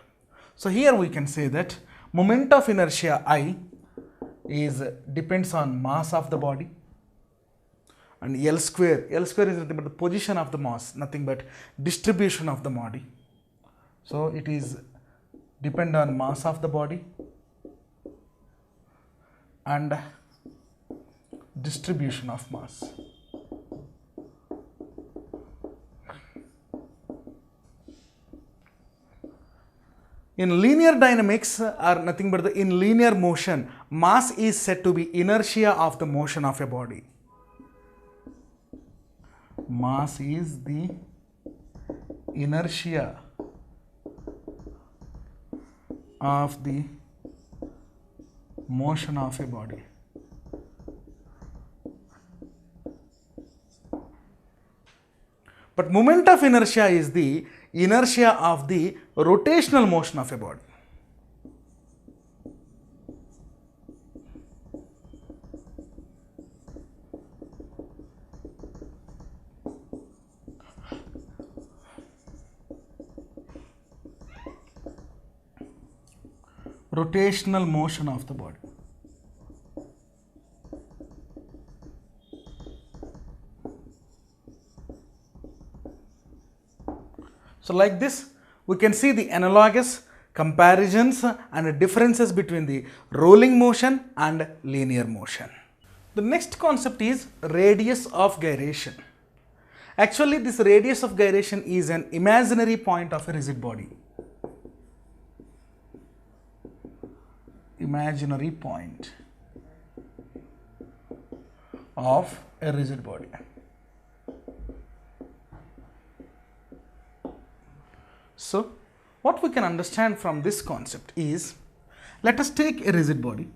So, here we can say that moment of inertia I depends on mass of the body, and L square is nothing but the position of the mass, nothing but distribution of the body. So, it is depend on mass of the body and distribution of mass. In linear dynamics are nothing but in linear motion, mass is said to be inertia of the motion of a body. Mass is the inertia of the motion of a body. But moment of inertia is the inertia of the rotational motion of a body. Rotational motion of the body. So, like this, we can see the analogous comparisons and differences between the rolling motion and linear motion. The next concept is radius of gyration. Actually, this radius of gyration is an imaginary point of a rigid body. Imaginary point of a rigid body. So, what we can understand from this concept is, let us take a rigid body,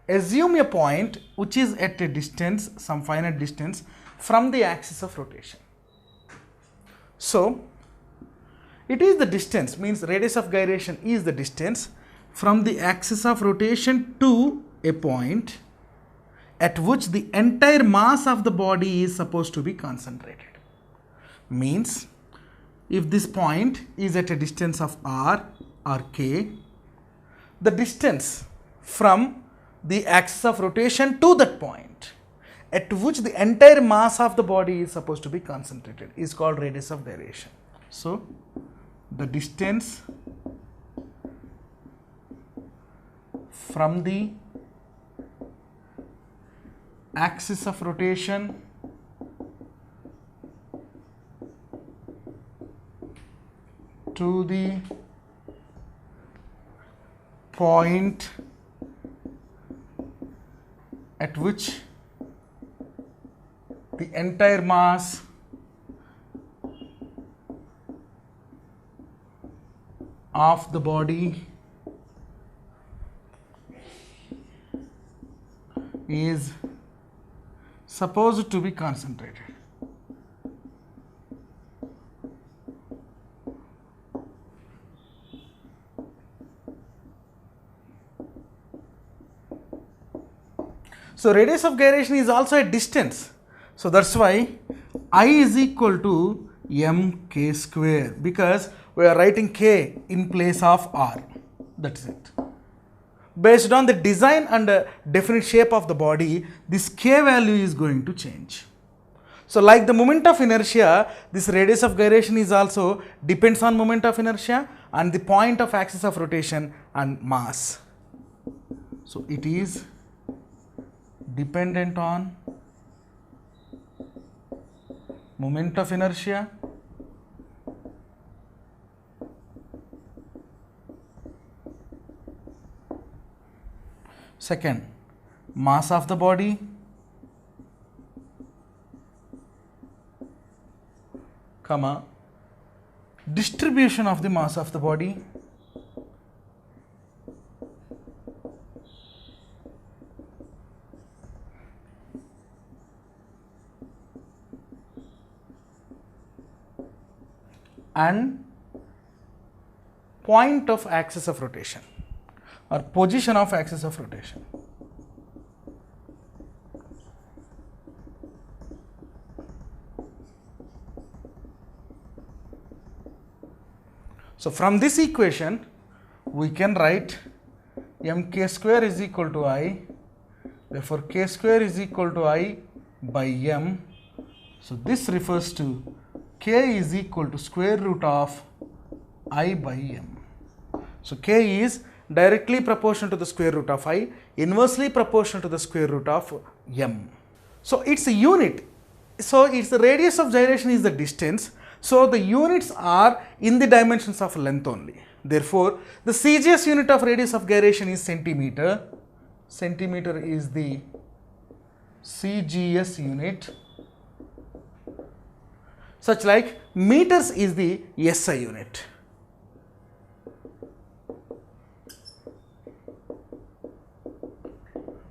assume a point which is at a distance, some finite distance from the axis of rotation. So, it is the distance, means radius of gyration is the distance from the axis of rotation to a point at which the entire mass of the body is supposed to be concentrated. Means, if this point is at a distance of r or k, the distance from the axis of rotation to that point at which the entire mass of the body is supposed to be concentrated is called radius of gyration. So, the distance from the axis of rotation to the point at which the entire mass of the body is supposed to be concentrated. So, radius of gyration is also a distance. So, that is why I is equal to mk square, because we are writing k in place of r, that is it. based on the design and definite shape of the body, this k value is going to change. So like the moment of inertia, this radius of gyration is also depends on moment of inertia and the point of axis of rotation and mass. So it is dependent on moment of inertia second, mass of the body, comma, distribution of the mass of the body, and point of axis of rotation or position of axis of rotation. So from this equation we can write mk square is equal to I, therefore k square is equal to I by m. So this refers to k is equal to square root of I by m. So k is directly proportional to the square root of I, inversely proportional to the square root of m. So it's a unit. So it's the radius of gyration is the distance. So the units are in the dimensions of length only. Therefore, the CGS unit of radius of gyration is centimeter. Centimeter is the CGS unit. Such like meters is the SI unit.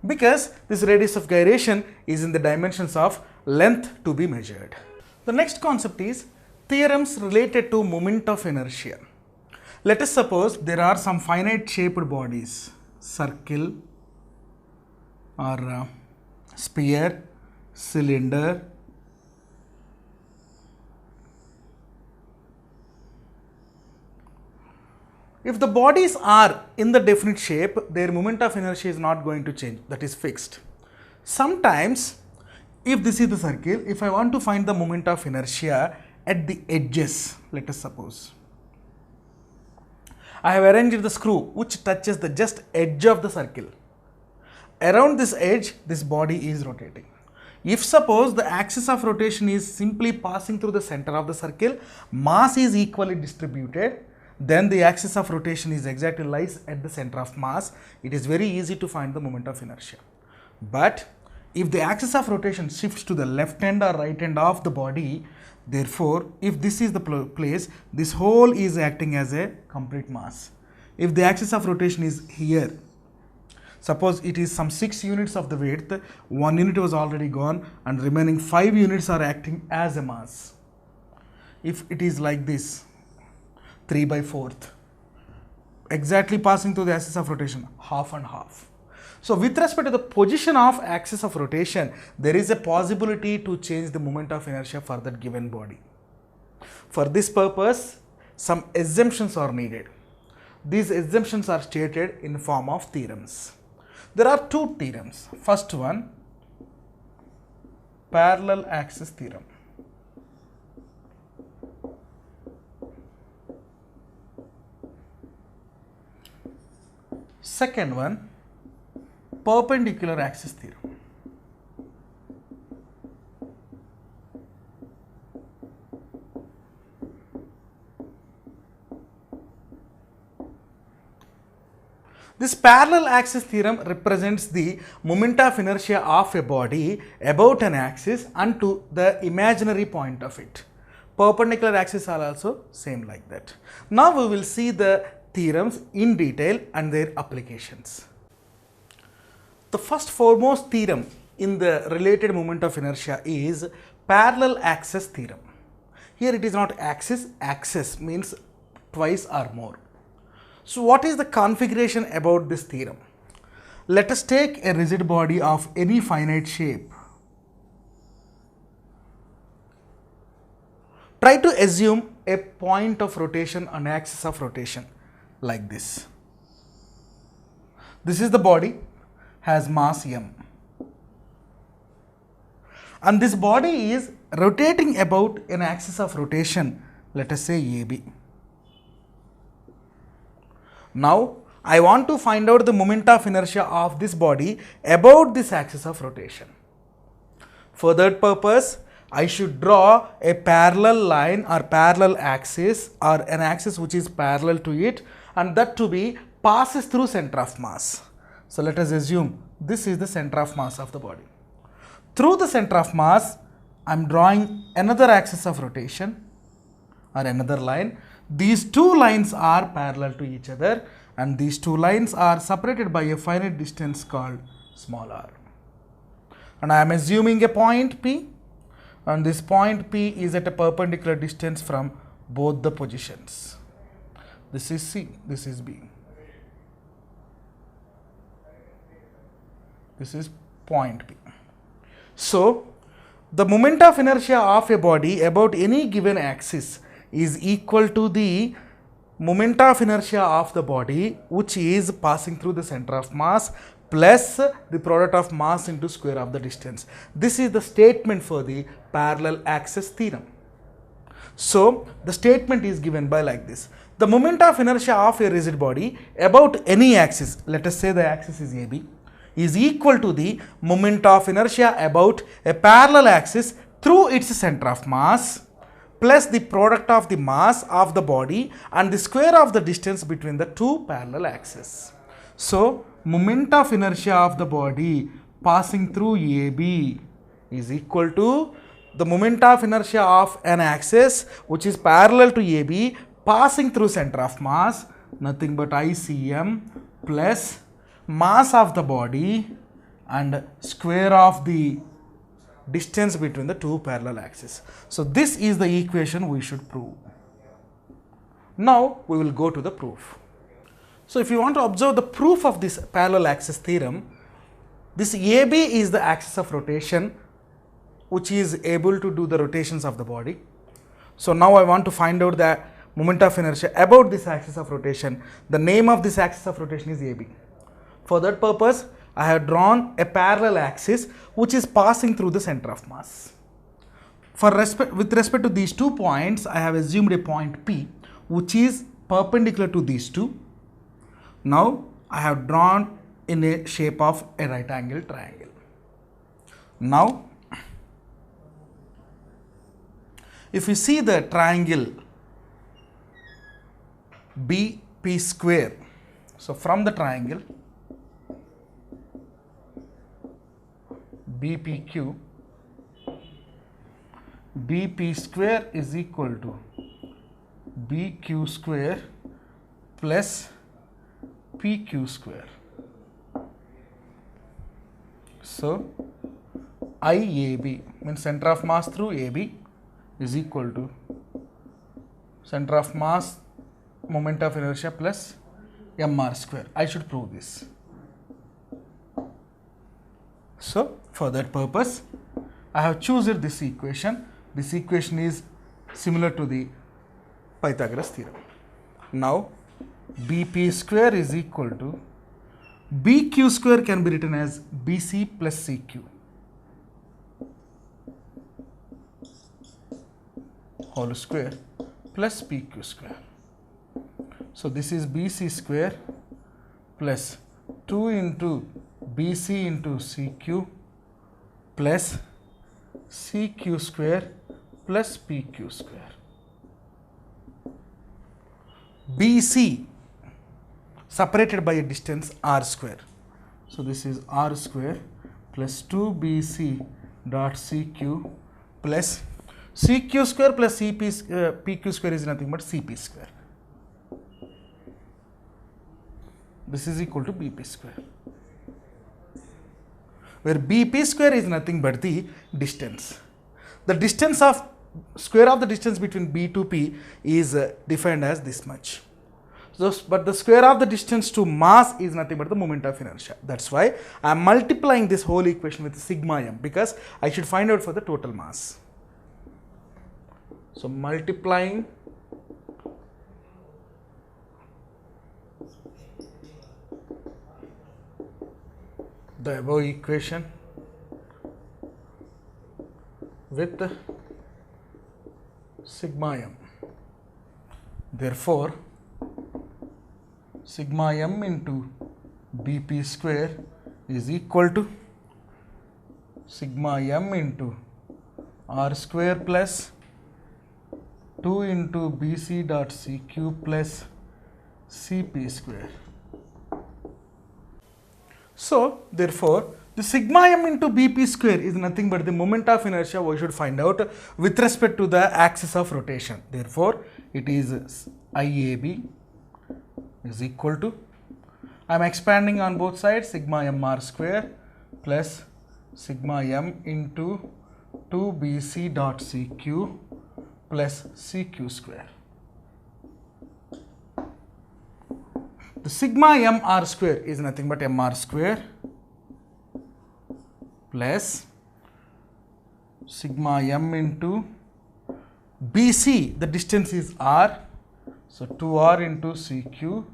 Because this radius of gyration is in the dimensions of length to be measured. The next concept is theorems related to moment of inertia. Let us suppose there are some finite shaped bodies, circle or sphere, cylinder, if the bodies are in the definite shape, their moment of inertia is not going to change, that is fixed. Sometimes, if this is the circle, if I want to find the moment of inertia at the edges, let us suppose, I have arranged the screw which touches the just edge of the circle. Around this edge, this body is rotating. If suppose the axis of rotation is simply passing through the center of the circle, mass is equally distributed, then the axis of rotation is exactly lies at the center of mass. It is very easy to find the moment of inertia. But if the axis of rotation shifts to the left hand or right hand of the body, therefore, if this is the place, this whole is acting as a complete mass. If the axis of rotation is here, suppose it is some 6 units of the width, 1 unit was already gone and remaining 5 units are acting as a mass. If it is like this, 3 by 4th, exactly passing through the axis of rotation, half and half. So with respect to the position of axis of rotation, there is a possibility to change the moment of inertia for that given body. For this purpose, some assumptions are needed. These assumptions are stated in form of theorems. There are 2 theorems. First one, parallel axis theorem. Second one, perpendicular axis theorem. This parallel axis theorem represents the moment of inertia of a body about an axis and to the imaginary point of it. Perpendicular axes are also same like that. Now we will see the theorems in detail and their applications. The first foremost theorem in the related moment of inertia is parallel axis theorem. Here it is not axis, axis means twice or more. So what is the configuration about this theorem? Let us take a rigid body of any finite shape. Try to assume a point of rotation and axis of rotation like this. This is the body, has mass m. And this body is rotating about an axis of rotation, let us say AB. Now, I want to find out the moment of inertia of this body about this axis of rotation. For that purpose, I should draw a parallel line or parallel axis or an axis which is parallel to it, and that to be passes through center of mass. So let us assume this is the center of mass of the body. Through the center of mass, I am drawing another axis of rotation or another line. These two lines are parallel to each other, and these two lines are separated by a finite distance called small r. And I am assuming a point P, and this point P is at a perpendicular distance from both the positions. This is C, this is B. This is point P. So, the moment of inertia of a body about any given axis is equal to the moment of inertia of the body which is passing through the center of mass plus the product of mass into square of the distance. This is the statement for the parallel axis theorem. So, the statement is given by like this. The moment of inertia of a rigid body about any axis, let us say the axis is AB, is equal to the moment of inertia about a parallel axis through its center of mass plus the product of the mass of the body and the square of the distance between the two parallel axes. So, moment of inertia of the body passing through AB is equal to the moment of inertia of an axis which is parallel to AB passing through center of mass, nothing but ICM plus mass of the body and square of the distance between the two parallel axes. So this is the equation we should prove. Now we will go to the proof. So if you want to observe the proof of this parallel axis theorem, this AB is the axis of rotation which is able to do the rotations of the body. So now I want to find out the moment of inertia about this axis of rotation. The name of this axis of rotation is AB. For that purpose, I have drawn a parallel axis which is passing through the center of mass. With respect to these 2 points, I have assumed a point P which is perpendicular to these two. Now, I have drawn in a shape of a right angle triangle. Now, if you see the triangle BP square, so from the triangle BPQ, BP square is equal to BQ square plus PQ square. So, IAB means center of mass through AB is equal to center of mass moment of inertia plus mr square. I should prove this. So, for that purpose, I have chosen this equation. This equation is similar to the Pythagoras theorem. Now, BP square is equal to BQ square can be written as BC plus CQ whole square plus PQ square. So, this is BC square plus 2 into BC into CQ plus CQ square plus PQ square. BC separated by a distance r square. So, this is r square plus 2BC dot CQ plus CQ square plus PQ square is nothing but CP square. This is equal to BP square, where BP square is nothing but the distance. The distance of square of the distance between B to P is defined as this much. So, but the square of the distance to mass is nothing but the moment of inertia. That's why I am multiplying this whole equation with sigma m, because I should find out for the total mass. So, multiplying the above equation with sigma m. Therefore, sigma m into Bp square is equal to sigma m into r square plus 2 into Bc dot Cq plus Cp square. So, therefore, the sigma m into Bp square is nothing but the moment of inertia we should find out with respect to the axis of rotation. Therefore, it is IAB is equal to, I am expanding on both sides, sigma m r square plus sigma m into 2bc dot Cq plus Cq square. The sigma m r square is nothing but m r square plus sigma m into bc, the distance is r, so 2r into Cq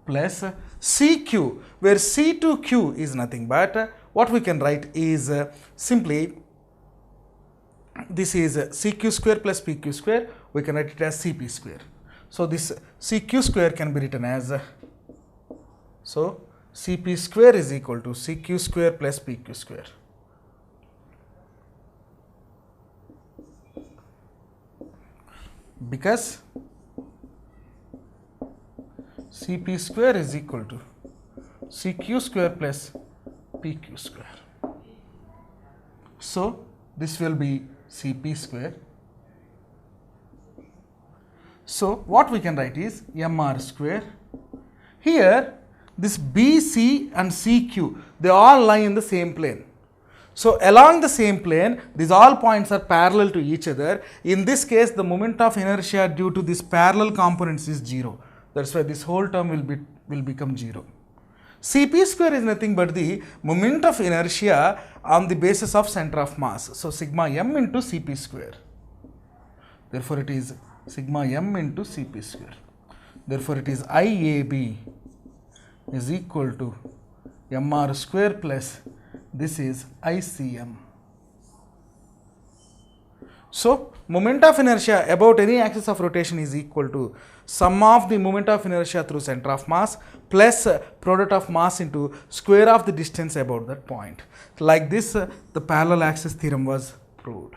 plus Cq, where C to Q is nothing but what we can write is simply this is Cq square plus Pq square, we can write it as Cp square. So, this Cq square can be written as, so Cp square is equal to Cq square plus Pq square. Because Cp square is equal to Cq square plus Pq square. So, this will be Cp square. So, what we can write is mr square. Here, this BC and CQ, they all lie in the same plane. So, along the same plane, these all points are parallel to each other. In this case, the moment of inertia due to these parallel components is 0. That's why this whole term will become 0. Cp square is nothing but the moment of inertia on the basis of center of mass. So, sigma m into Cp square. Therefore, it is sigma m into Cp square. Therefore, it is IAB is equal to mr square plus this is ICM. So, moment of inertia about any axis of rotation is equal to sum of the moment of inertia through center of mass plus product of mass into square of the distance about that point. Like this, the parallel axis theorem was proved.